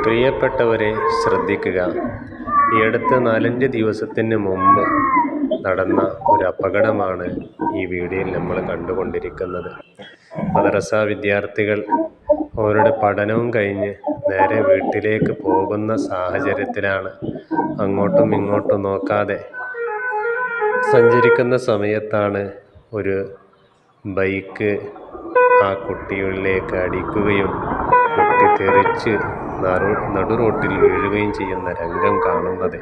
പ്രിയപ്പെട്ടവരെ ശ്രദ്ധിക്കുക. ഈ അടുത്ത 4-5 ദിവസത്തിന് മുമ്പ് നടന്ന ഒരു അപകടമാണ് ഈ വീഡിയോയിൽ നമ്മൾ കണ്ടുകൊണ്ടിരിക്കുന്നത്. മദ്രസ വിദ്യാർത്ഥികൾ അവരുടെ പഠനവും കഴിഞ്ഞ് നേരെ വീട്ടിലേക്ക് പോകുന്ന സാഹചര്യത്തിലാണ് അങ്ങോട്ടും ഇങ്ങോട്ടും നോക്കാതെ സഞ്ചരിക്കുന്ന സമയത്താണ് ഒരു ബൈക്ക് ആ കുട്ടികളിലേക്ക് അടിക്കുകയും കുട്ടി തെറിച്ച് നടു റോട്ടിൽ വീഴുകയും ചെയ്യുന്ന രംഗം കാണുന്നത്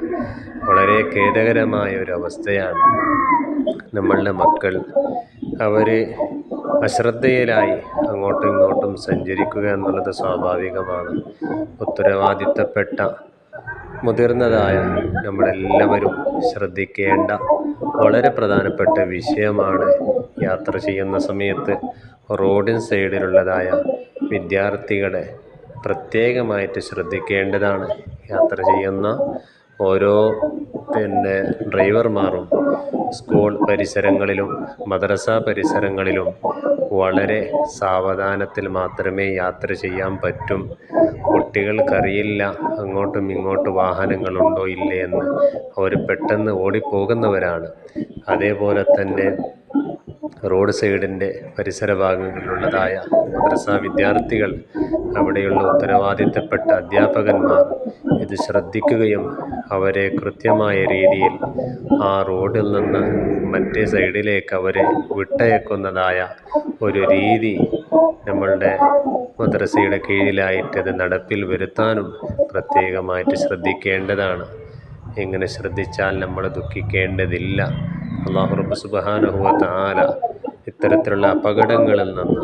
വളരെ ഖേദകരമായ ഒരു അവസ്ഥയാണ്. നമ്മളുടെ മക്കൾ അവർ അശ്രദ്ധയിലായി അങ്ങോട്ടും ഇങ്ങോട്ടും സഞ്ചരിക്കുക എന്നുള്ളത് സ്വാഭാവികമാണ്. ഉത്തരവാദിത്തപ്പെട്ട മുതിർന്നതായ നമ്മളെല്ലാവരും ശ്രദ്ധിക്കേണ്ട വളരെ പ്രധാനപ്പെട്ട വിഷയമാണ്. യാത്ര ചെയ്യുന്ന സമയത്ത് റോഡിൻ സൈഡിലുള്ളതായ വിദ്യാർത്ഥികളെ പ്രത്യേകമായിട്ട് ശ്രദ്ധിക്കേണ്ടതാണ്. യാത്ര ചെയ്യുന്ന ഓരോ ഡ്രൈവർമാരും സ്കൂൾ പരിസരങ്ങളിലും മദ്രസ പരിസരങ്ങളിലും വളരെ സാവധാനത്തിൽ മാത്രമേ യാത്ര ചെയ്യാൻ പറ്റും. കുട്ടികൾക്കറിയില്ല അങ്ങോട്ടും ഇങ്ങോട്ടും വാഹനങ്ങളുണ്ടോ ഇല്ലേ എന്ന്. അവർ പെട്ടെന്ന് ഓടിപ്പോകുന്നവരാണ്. അതേപോലെ തന്നെ റോഡ് സൈഡിൻ്റെ പരിസര ഭാഗങ്ങളിലുള്ളതായ മദ്രസ വിദ്യാർത്ഥികൾ, അവിടെയുള്ള ഉത്തരവാദിത്തപ്പെട്ട അധ്യാപകന്മാർ ഇത് ശ്രദ്ധിക്കുകയും അവരെ കൃത്യമായ രീതിയിൽ ആ റോഡിൽ നിന്ന് മറ്റേ സൈഡിലേക്ക് അവരെ വിട്ടയക്കുന്നതായ ഒരു രീതി നമ്മളുടെ മദ്രസയുടെ കീഴിലായിട്ട് അത് നടപ്പിൽ വരുത്താനും പ്രത്യേകമായിട്ട് ശ്രദ്ധിക്കേണ്ടതാണ്. ഇങ്ങനെ ശ്രദ്ധിച്ചാൽ നമ്മൾ ദുഃഖിക്കേണ്ടതില്ല. അല്ലാഹു റബ്ബ് സുബ്ഹാനഹു വ തആല ഇത്തരത്തിലുള്ള അപകടങ്ങളിൽ നിന്ന്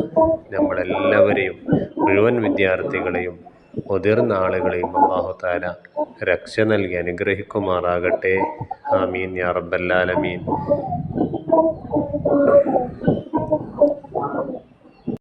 നമ്മളെല്ലാവരെയും, മുഴുവൻ വിദ്യാർത്ഥികളെയും മുതിർന്ന ആളുകളെയും അല്ലാഹു തആല രക്ഷ നൽകി അനുഗ്രഹിക്കുമാറാകട്ടെ. ആമീൻ യാ റബ്ബൽ ആലമീൻ.